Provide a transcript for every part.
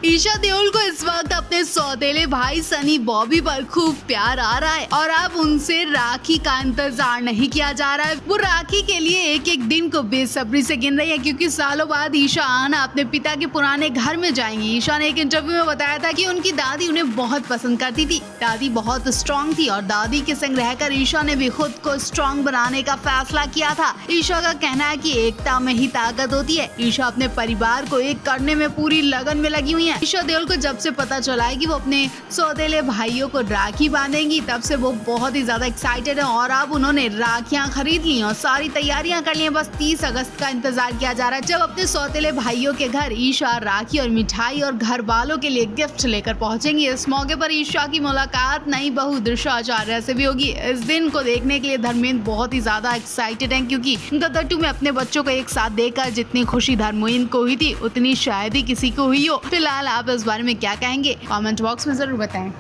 ईशा देओल को इस वक्त अपने सौतेले भाई सनी बॉबी पर खूब प्यार आ रहा है और अब उनसे राखी का इंतजार नहीं किया जा रहा है। वो राखी के लिए एक एक दिन को बेसब्री से गिन रही है क्योंकि सालों बाद ईशा आना अपने पिता के पुराने घर में जाएंगी। ईशा ने एक इंटरव्यू में बताया था कि उनकी दादी उन्हें बहुत पसंद करती थी। दादी बहुत स्ट्रॉन्ग थी और दादी के संग रहकर ईशा ने भी खुद को स्ट्रॉन्ग बनाने का फैसला किया था। ईशा का कहना है कि एकता में ही ताकत होती है। ईशा अपने परिवार को एक करने में पूरी लगन में लगी हुई है। ईशा देओल को जब से पता चला है कि वो अपने सौतेले भाइयों को राखी बांधेंगी तब से वो बहुत ही ज्यादा एक्साइटेड है और अब उन्होंने राखियां खरीद ली और सारी तैयारियां कर ली हैं। बस 30 अगस्त का इंतजार किया जा रहा है जब अपने सौतेले भाइयों के घर ईशा राखी और मिठाई और घर वालों के लिए गिफ्ट लेकर पहुंचेंगी। इस मौके पर ईशा की मुलाकात नई बहू दिशा आचार्य से भी होगी। इस दिन को देखने के लिए धर्मेंद्र बहुत ही ज्यादा एक्साइटेड है क्योंकि गदर 2 में अपने बच्चों को एक साथ देखकर जितनी खुशी धर्मेंद्र को हुई थी उतनी शायद ही किसी को हुई हो। फिलहाल आप इस बारे में क्या कहेंगे कमेंट बॉक्स में जरूर बताएं।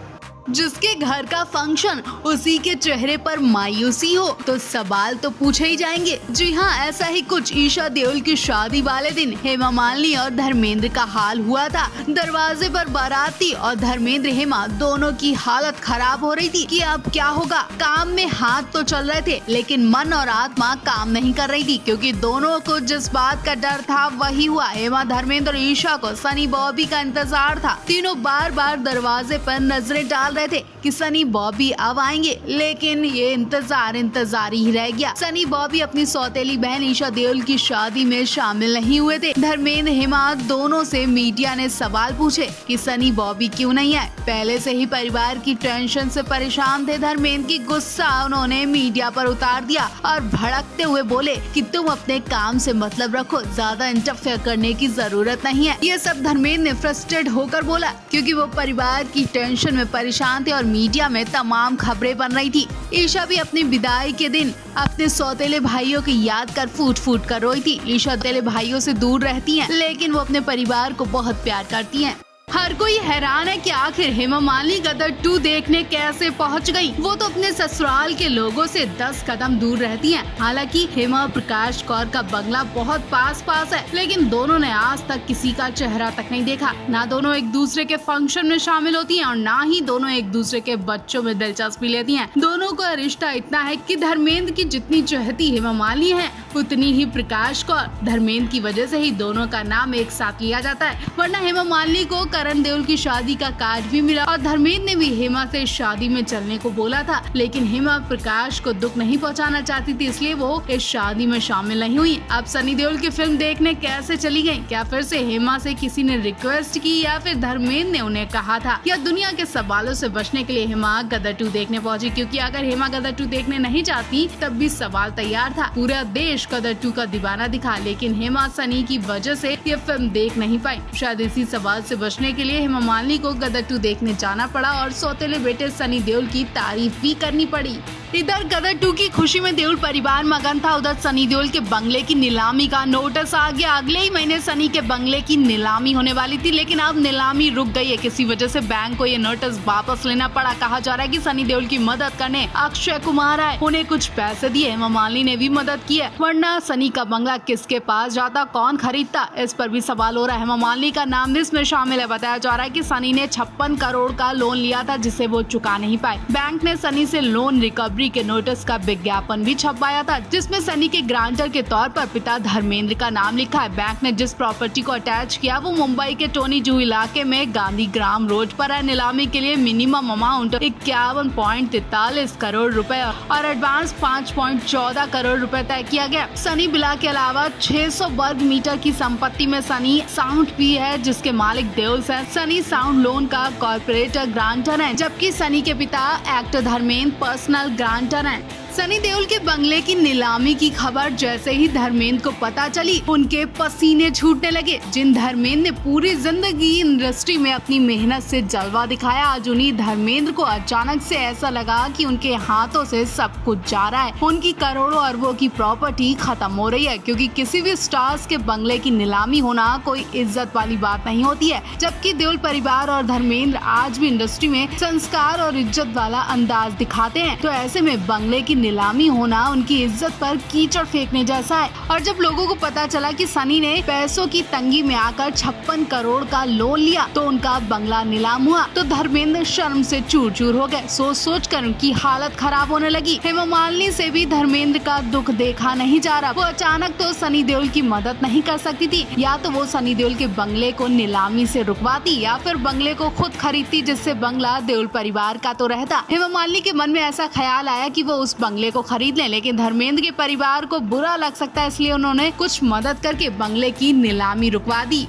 जिसके घर का फंक्शन उसी के चेहरे पर मायूसी हो तो सवाल तो पूछे ही जाएंगे। जी हाँ, ऐसा ही कुछ ईशा देओल की शादी वाले दिन हेमा मालिनी और धर्मेंद्र का हाल हुआ था। दरवाजे पर बाराती और धर्मेंद्र हेमा दोनों की हालत खराब हो रही थी कि अब क्या होगा। काम में हाथ तो चल रहे थे लेकिन मन और आत्मा काम नहीं कर रही थी क्योंकि दोनों को जिस बात का डर था वही हुआ। हेमा, धर्मेंद्र और ईशा को सनी बॉबी का इंतजार था। तीनों बार बार दरवाजे पर नजरें डाल रहे थे कि सनी बॉबी अब आएंगे, लेकिन ये इंतजार ही रह गया। सनी बॉबी अपनी सौतेली बहन ईशा देओल की शादी में शामिल नहीं हुए थे। धर्मेंद्र हेमा दोनों से मीडिया ने सवाल पूछे कि सनी बॉबी क्यों नहीं आए। पहले से ही परिवार की टेंशन से परेशान थे धर्मेंद्र की गुस्सा उन्होंने मीडिया पर उतार दिया और भड़कते हुए बोले कि तुम अपने काम से मतलब रखो, ज्यादा इंटरफेयर करने की जरूरत नहीं है। ये सब धर्मेंद्र ने फ्रस्ट्रेट होकर बोला क्योंकि वो परिवार की टेंशन में परेशान थे और मीडिया में तमाम खबरें बन रही थी। ईशा भी अपनी विदाई के दिन अपने सौतेले भाइयों की याद कर फूट फूट कर रोई थी। ईशा सौतेले भाइयों से दूर रहती हैं, लेकिन वो अपने परिवार को बहुत प्यार करती हैं। हर कोई हैरान है कि आखिर हेमा मालिनी गदर 2 देखने कैसे पहुंच गई। वो तो अपने ससुराल के लोगों से 10 कदम दूर रहती हैं। हालांकि हेमा और प्रकाश कौर का बंगला बहुत पास है, लेकिन दोनों ने आज तक किसी का चेहरा तक नहीं देखा। ना दोनों एक दूसरे के फंक्शन में शामिल होती हैं और ना ही दोनों एक दूसरे के बच्चों में दिलचस्पी लेती हैं। दोनों का रिश्ता इतना है कि धर्मेंद्र की जितनी चहती हेमा मालिनी है उतनी ही प्रकाश कौर। धर्मेंद्र की वजह से ही दोनों का नाम एक साथ लिया जाता है, वरना हेमा मालिनी को करण देओल की शादी का कार्ड भी मिला और धर्मेंद्र ने भी हेमा से शादी में चलने को बोला था, लेकिन हेमा प्रकाश को दुख नहीं पहुंचाना चाहती थी, इसलिए वो इस शादी में शामिल नहीं हुई। अब सनी देओल की फिल्म देखने कैसे चली गयी? क्या फिर से हेमा से किसी ने रिक्वेस्ट की या फिर धर्मेंद्र ने उन्हें कहा था? या दुनिया के सवालों से बचने के लिए हेमा गदर 2 देखने पहुंची? क्योंकि अगर हेमा गदर 2 देखने नहीं चाहती तब भी सवाल तैयार था। पूरा देश गदर 2 का दीवाना दिखा, लेकिन हेमा सनी की वजह से ये फिल्म देख नहीं पाई। शायद इसी सवाल से बचने के लिए हेमा मालिनी को गदर 2 देखने जाना पड़ा और सौतेले बेटे सनी देओल की तारीफ भी करनी पड़ी। इधर गदर 2 की खुशी में देओल परिवार मगन था, उधर सनी देओल के बंगले की नीलामी का नोटिस आ गया। अगले ही महीने सनी के बंगले की नीलामी होने वाली थी, लेकिन अब नीलामी रुक गई है। किसी वजह से बैंक को ये नोटिस वापस लेना पड़ा। कहा जा रहा है कि सनी देओल की मदद करने अक्षय कुमार आए, उन्हें कुछ पैसे दिए। हेमा मालिनी ने भी मदद की है, वरना सनी का बंगला किसके पास जाता, कौन खरीदता, इस पर भी सवाल हो रहा है। हेमा मालिनी का नाम लिस्ट में शामिल है। बताया जा रहा है कि सनी ने 56 करोड़ का लोन लिया था जिसे वो चुका नहीं पाए। बैंक ने सनी से लोन रिकवरी के नोटिस का विज्ञापन भी छपवाया था, जिसमें सनी के ग्रांटर के तौर पर पिता धर्मेंद्र का नाम लिखा है। बैंक ने जिस प्रॉपर्टी को अटैच किया वो मुंबई के टोनी जू इलाके में गांधी ग्राम रोड पर है। नीलामी के लिए मिनिमम अमाउंट 51.43 करोड़ रुपए और एडवांस 5.14 करोड़ रुपए तय किया गया। सनी बिला के अलावा 600 वर्ग मीटर की संपत्ति में सनी साउंड भी है, जिसके मालिक देओल है। सनी साउंड लोन का कॉर्पोरेटर ग्रांटर है, जबकि सनी के पिता एक्टर धर्मेंद्र पर्सनल ग्रांटर हैं। सनी देओल के बंगले की नीलामी की खबर जैसे ही धर्मेंद्र को पता चली, उनके पसीने छूटने लगे। जिन धर्मेंद्र ने पूरी जिंदगी इंडस्ट्री में अपनी मेहनत से जलवा दिखाया, आज उन्हीं धर्मेंद्र को अचानक से ऐसा लगा कि उनके हाथों से सब कुछ जा रहा है। उनकी करोड़ों अरबों की प्रॉपर्टी खत्म हो रही है, क्योंकि किसी भी स्टार्स के बंगले की नीलामी होना कोई इज्जत वाली बात नहीं होती है। जबकि देओल परिवार और धर्मेंद्र आज भी इंडस्ट्री में संस्कार और इज्जत वाला अंदाज दिखाते हैं, तो ऐसे में बंगले की नीलामी होना उनकी इज्जत पर कीचड़ फेंकने जैसा है। और जब लोगों को पता चला कि सनी ने पैसों की तंगी में आकर 56 करोड़ का लोन लिया तो उनका बंगला नीलाम हुआ, तो धर्मेंद्र शर्म से चूर चूर हो गए। सोच कर उनकी हालत खराब होने लगी। हेमा मालिनी से भी धर्मेंद्र का दुख देखा नहीं जा रहा। वो अचानक तो सनी देओल की मदद नहीं कर सकती थी, या तो वो सनी देओल के बंगले को नीलामी से रुकवाती या फिर बंगले को खुद खरीदती, जिससे बंगला देओल परिवार का तो रहता। हेमा मालिनी के मन में ऐसा ख्याल आया कि वो उस बंगले को खरीद लें, लेकिन धर्मेंद्र के परिवार को बुरा लग सकता है, इसलिए उन्होंने कुछ मदद करके बंगले की नीलामी रुकवा दी।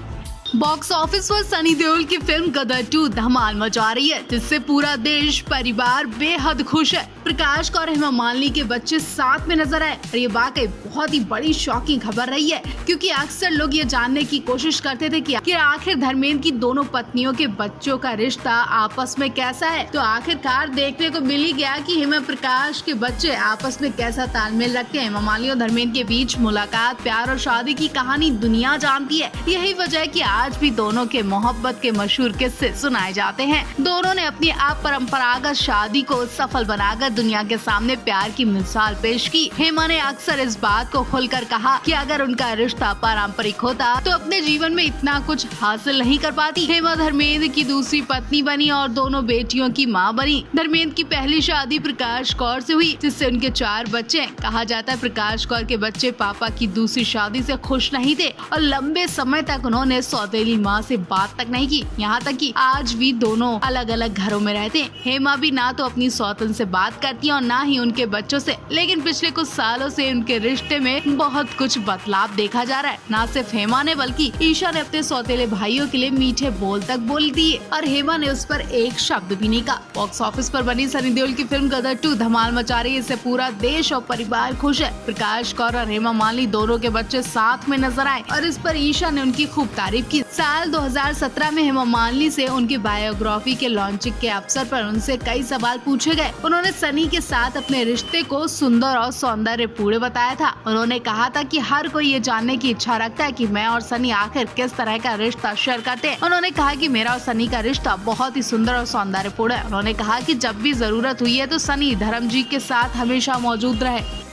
बॉक्स ऑफिस पर सनी देओल की फिल्म गदर 2 धमाल मचा रही है, जिससे पूरा देश परिवार बेहद खुश है। प्रकाश और हेमा मालिनी के बच्चे साथ में नजर आए और ये वाकई बहुत ही बड़ी शॉकिंग खबर रही है, क्योंकि अक्सर लोग ये जानने की कोशिश करते थे कि आखिर धर्मेंद्र की दोनों पत्नियों के बच्चों का रिश्ता आपस में कैसा है। तो आखिरकार देखने को मिल ही गया कि हेमा प्रकाश के बच्चे आपस में कैसा तालमेल रखते हैं। हेमा मालिनी और धर्मेंद्र के बीच मुलाकात, प्यार और शादी की कहानी दुनिया जानती है। यही वजह है कि आज भी दोनों के मोहब्बत के मशहूर किस्से सुनाए जाते हैं। दोनों ने अपनी अपरंपरागत शादी को सफल बनाकर दुनिया के सामने प्यार की मिसाल पेश की। हेमा ने अक्सर इस बात को खुलकर कहा कि अगर उनका रिश्ता पारंपरिक होता तो अपने जीवन में इतना कुछ हासिल नहीं कर पाती। हेमा धर्मेंद्र की दूसरी पत्नी बनी और दोनों बेटियों की मां बनी। धर्मेंद्र की पहली शादी प्रकाश कौर से हुई, जिससे उनके 4 बच्चे। कहा जाता है प्रकाश कौर के बच्चे पापा की दूसरी शादी से खुश नहीं थे और लंबे समय तक उन्होंने सौतेली माँ से बात तक नहीं की। यहाँ तक कि आज भी दोनों अलग अलग घरों में रहते हैं। हेमा भी ना तो अपनी सौतन से बात करती है और ना ही उनके बच्चों से, लेकिन पिछले कुछ सालों से उनके रिश्ते में बहुत कुछ बदलाव देखा जा रहा है। ना सिर्फ हेमा ने बल्कि ईशा ने अपने सौतेले भाइयों के लिए मीठे बोल तक बोल दिए और हेमा ने उस पर एक शब्द भी नहीं कहा। बॉक्स ऑफिस पर बनी सनी देओल की फिल्म गदर 2 धमाल मचा रही है, इससे पूरा देश और परिवार खुश है। प्रकाश कौर और हेमा मालिनी दोनों के बच्चे साथ में नजर आए और इस पर ईशा ने उनकी खूब तारीफ की। साल 2017 में हेमा मालिनी से उनकी बायोग्राफी के लॉन्चिंग के अवसर पर उनसे कई सवाल पूछे गए। उन्होंने सनी के साथ अपने रिश्ते को सुंदर और सौंदर्यपूर्ण बताया था। उन्होंने कहा था कि हर कोई ये जानने की इच्छा रखता है कि मैं और सनी आखिर किस तरह का रिश्ता शेयर करते हैं। उन्होंने कहा कि मेरा और सनी का रिश्ता बहुत ही सुंदर और सौंदर्यपूर्ण है। उन्होंने कहा कि जब भी जरूरत हुई है तो सनी धर्मजीत के साथ हमेशा मौजूद रहे।